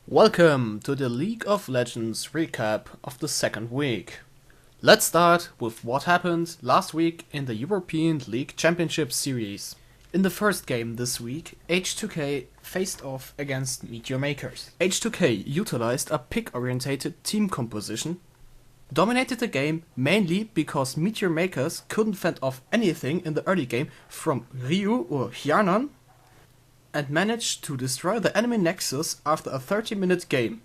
Welcome to the League of Legends recap of the second week. Let's start with what happened last week in the European League Championship Series. In the first game this week, H2K faced off against Meteor Makers. H2K utilized a pick-orientated team composition, dominated the game mainly because Meteor Makers couldn't fend off anything in the early game from Ryu or Hyanon, and managed to destroy the enemy nexus after a 30-minute game.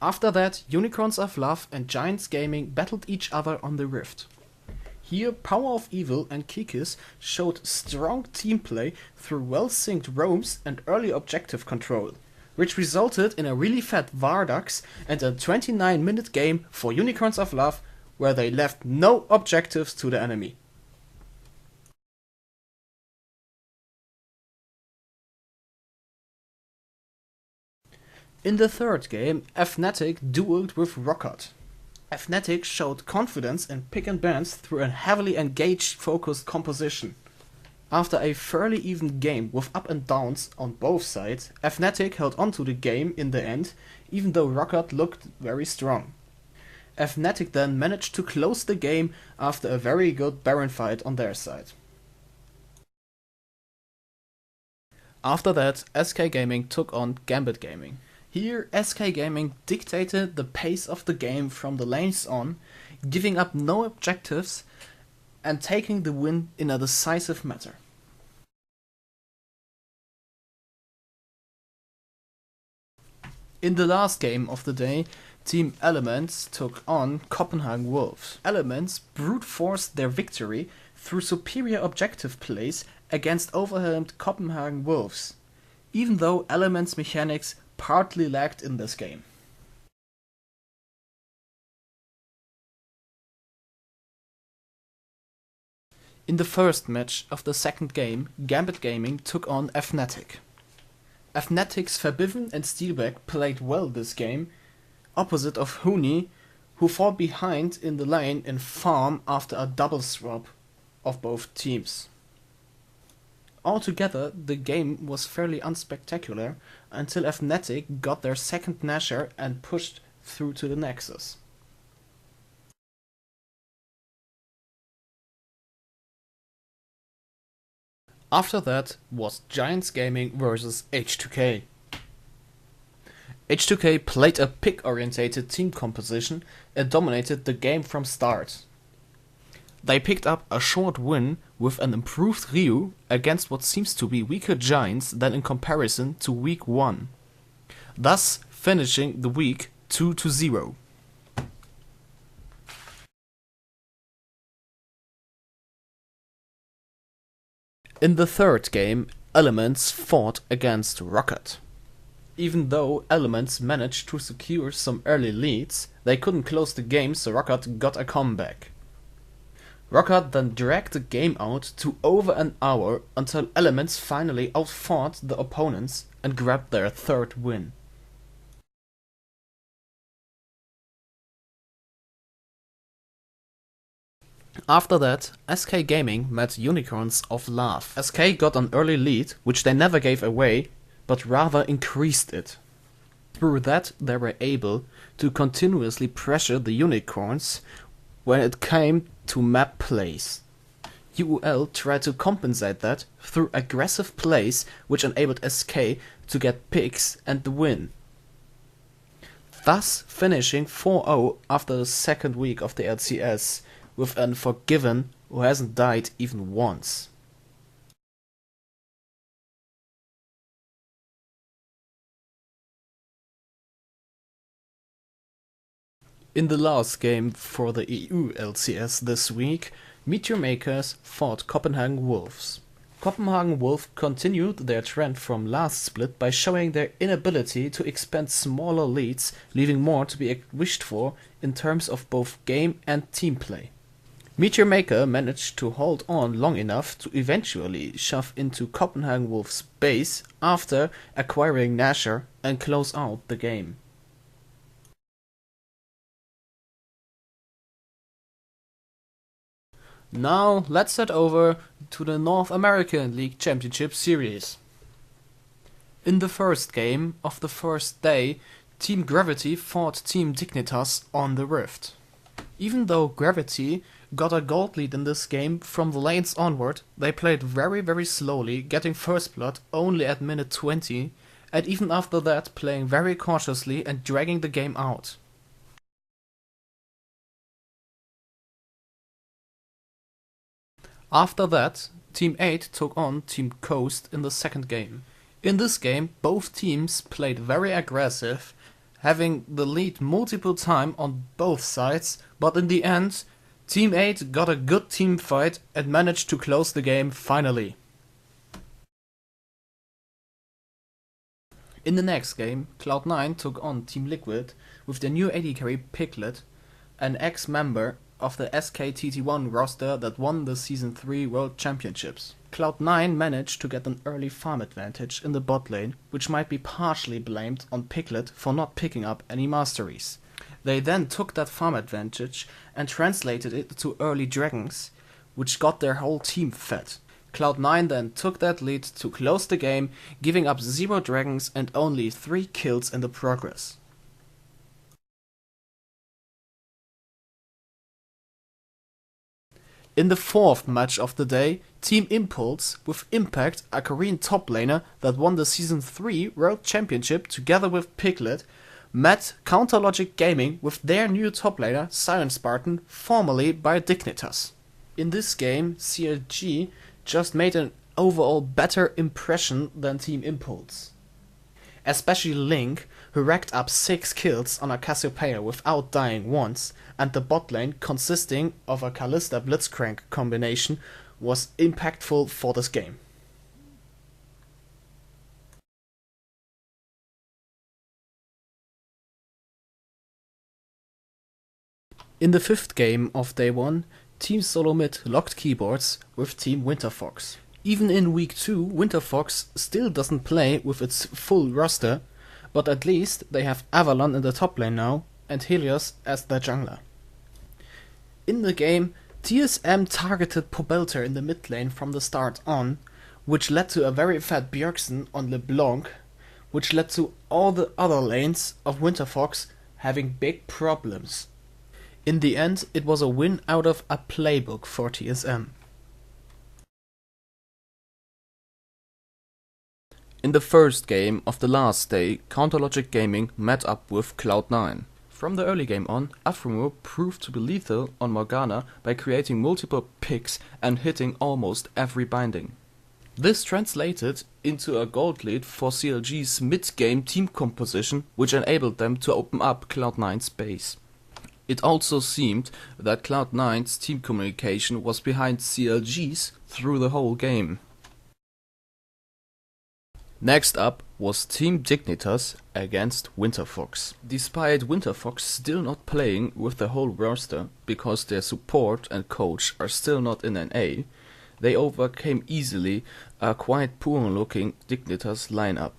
After that, Unicorns of Love and Giants Gaming battled each other on the Rift. Here, Power of Evil and Kikis showed strong team play through well-synced roams and early objective control, which resulted in a really fat Vardax and a 29-minute game for Unicorns of Love, where they left no objectives to the enemy. In the third game, Fnatic dueled with Rockat. Fnatic showed confidence in pick and bans through a heavily engaged focused composition. After a fairly even game with up and downs on both sides, Fnatic held onto the game in the end, even though Rockat looked very strong. Fnatic then managed to close the game after a very good Baron fight on their side. After that, SK Gaming took on Gambit Gaming. Here, SK Gaming dictated the pace of the game from the lanes on, giving up no objectives and taking the win in a decisive manner. In the last game of the day, Team Elements took on Copenhagen Wolves. Elements brute forced their victory through superior objective plays against overwhelmed Copenhagen Wolves, even though Elements' mechanics partly lacked in this game. In the first match of the second game, Gambit Gaming took on Fnatic. Fnatic's Forbidden and Steelback played well this game, opposite of Huni, who fell behind in the lane in farm after a double swap of both teams. Altogether, the game was fairly unspectacular until Fnatic got their second Nashor and pushed through to the Nexus. After that was Giants Gaming vs H2K. H2K played a pick-orientated team composition and dominated the game from start. They picked up a short win with an improved Ryu against what seems to be weaker Giants than in comparison to week 1, thus finishing the week 2-0. In the third game, Elements fought against Rockat. Even though Elements managed to secure some early leads, they couldn't close the game, so Rockat got a comeback. Rockat then dragged the game out to over an hour until Elements finally outfought the opponents and grabbed their third win. After that, SK Gaming met Unicorns of Love. SK got an early lead, which they never gave away, but rather increased it. Through that, they were able to continuously pressure the Unicorns when it came to map plays. UUL tried to compensate that through aggressive plays, which enabled SK to get picks and the win, thus finishing 4-0 after the second week of the LCS with an Forgiven who hasn't died even once. In the last game for the EU LCS this week, Meteor Makers fought Copenhagen Wolves. Copenhagen Wolves continued their trend from last split by showing their inability to expand smaller leads, leaving more to be wished for in terms of both game and team play. Meteor Maker managed to hold on long enough to eventually shove into Copenhagen Wolves' base after acquiring Nashor and close out the game. Now let's head over to the North American League Championship Series. In the first game of the first day, Team Gravity fought Team Dignitas on the Rift. Even though Gravity got a gold lead in this game from the lanes onward, they played very slowly, getting first blood only at minute 20, and even after that playing very cautiously and dragging the game out. After that, Team 8 took on Team Coast in the second game. In this game, both teams played very aggressive, having the lead multiple times on both sides, but in the end, Team 8 got a good team fight and managed to close the game finally. In the next game, Cloud9 took on Team Liquid with their new AD carry Piglet, an ex-member of the SKTT1 roster that won the Season 3 World Championships. Cloud9 managed to get an early farm advantage in the bot lane, which might be partially blamed on Piglet for not picking up any masteries. They then took that farm advantage and translated it to early dragons, which got their whole team fed. Cloud9 then took that lead to close the game, giving up 0 dragons and only 3 kills in the progress. In the fourth match of the day, Team Impulse, with Impact, a Korean top laner that won the Season 3 World Championship together with Piglet, met Counterlogic Gaming with their new top laner, Silent Spartan, formerly by Dignitas. In this game, CLG just made an overall better impression than Team Impulse. Especially Link, who racked up 6 kills on a Cassiopeia without dying once, and the bot lane, consisting of a Kalista Blitzcrank combination, was impactful for this game. In the fifth game of day 1, Team Solo Mid locked keyboards with Team Winterfox. Even in week 2, Winterfox still doesn't play with its full roster, but at least they have Avalon in the top lane now and Helios as their jungler. In the game, TSM targeted Pobelter in the mid lane from the start on, which led to a very fat Bjergsen on LeBlanc, which led to all the other lanes of Winterfox having big problems. In the end, it was a win out of a playbook for TSM. In the first game of the last day, Counterlogic Gaming met up with Cloud9. From the early game on, Aphromo proved to be lethal on Morgana by creating multiple picks and hitting almost every binding. This translated into a gold lead for CLG's mid-game team composition, which enabled them to open up Cloud9's base. It also seemed that Cloud9's team communication was behind CLG's through the whole game. Next up was Team Dignitas against Winterfox. Despite Winterfox still not playing with the whole roster because their support and coach are still not in NA, they overcame easily a quite poor looking Dignitas lineup.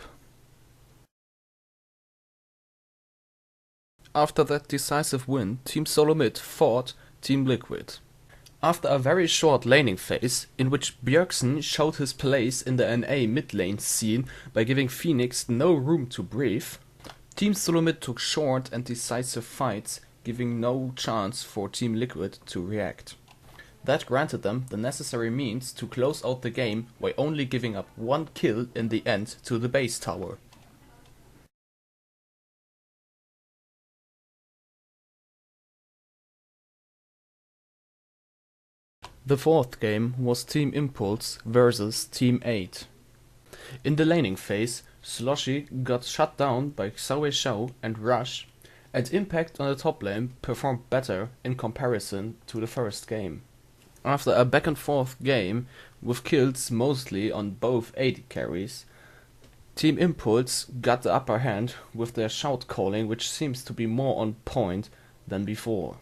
After that decisive win, Team Solo Mid fought Team Liquid. After a very short laning phase, in which Bjergsen showed his place in the NA mid lane scene by giving Phoenix no room to breathe, Team Solo Mid took short and decisive fights, giving no chance for Team Liquid to react. That granted them the necessary means to close out the game by only giving up 1 kill in the end to the base tower. The fourth game was Team Impulse versus Team 8. In the laning phase, Sloshy got shut down by Xiao Shao and Rush, and Impact on the top lane performed better in comparison to the first game. After a back and forth game, with kills mostly on both AD carries, Team Impulse got the upper hand with their shout calling, which seems to be more on point than before.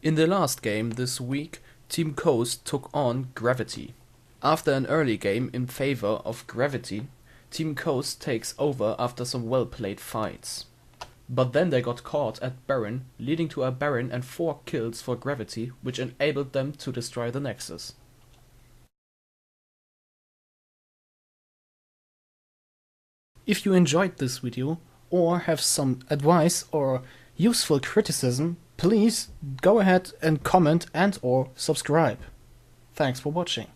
In the last game this week, Team Coast took on Gravity. After an early game in favor of Gravity, Team Coast takes over after some well-played fights. But then they got caught at Baron, leading to a Baron and 4 kills for Gravity, which enabled them to destroy the Nexus. If you enjoyed this video, or have some advice or useful criticism, please go ahead and comment and/or subscribe. Thanks for watching.